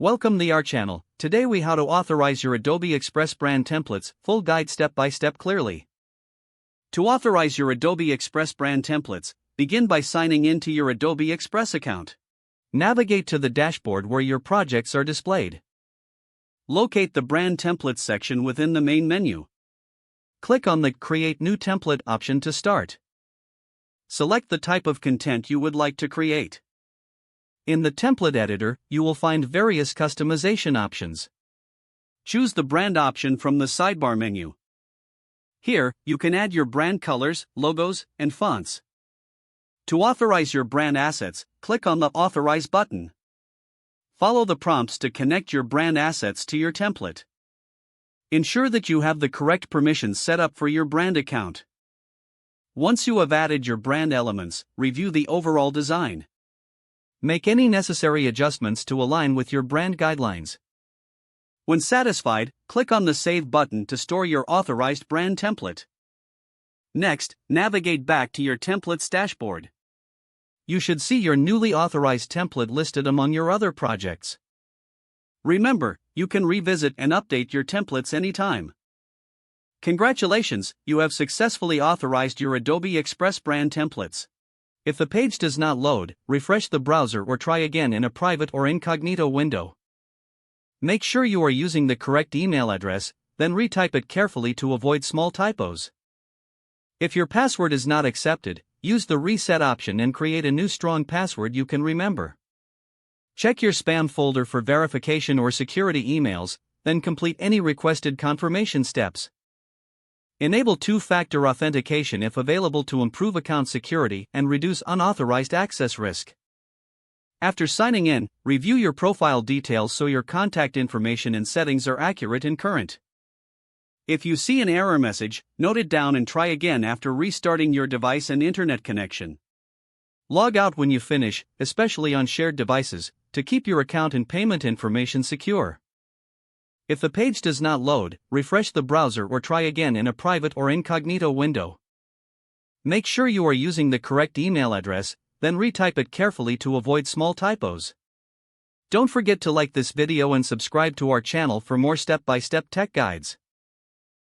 Welcome to our channel. Today we how to authorize your Adobe Express brand templates, full guide step by step clearly. To authorize your Adobe Express brand templates, begin by signing in to your Adobe Express account. Navigate to the dashboard where your projects are displayed. Locate the brand templates section within the main menu. Click on the Create New Template option to start. Select the type of content you would like to create. In the template editor, you will find various customization options. Choose the brand option from the sidebar menu. Here, you can add your brand colors, logos, and fonts. To authorize your brand assets, click on the Authorize button. Follow the prompts to connect your brand assets to your template. Ensure that you have the correct permissions set up for your brand account. Once you have added your brand elements, review the overall design. Make any necessary adjustments to align with your brand guidelines. When satisfied, click on the Save button to store your authorized brand template. Next, navigate back to your templates dashboard. You should see your newly authorized template listed among your other projects. Remember, you can revisit and update your templates anytime. Congratulations, you have successfully authorized your Adobe Express brand templates. If the page does not load, refresh the browser or try again in a private or incognito window. Make sure you are using the correct email address, then retype it carefully to avoid small typos. If your password is not accepted, use the reset option and create a new strong password you can remember. Check your spam folder for verification or security emails, then complete any requested confirmation steps. Enable two-factor authentication if available to improve account security and reduce unauthorized access risk. After signing in, review your profile details so your contact information and settings are accurate and current. If you see an error message, note it down and try again after restarting your device and internet connection. Log out when you finish, especially on shared devices, to keep your account and payment information secure. If the page does not load, refresh the browser or try again in a private or incognito window. Make sure you are using the correct email address, then retype it carefully to avoid small typos. Don't forget to like this video and subscribe to our channel for more step-by-step tech guides.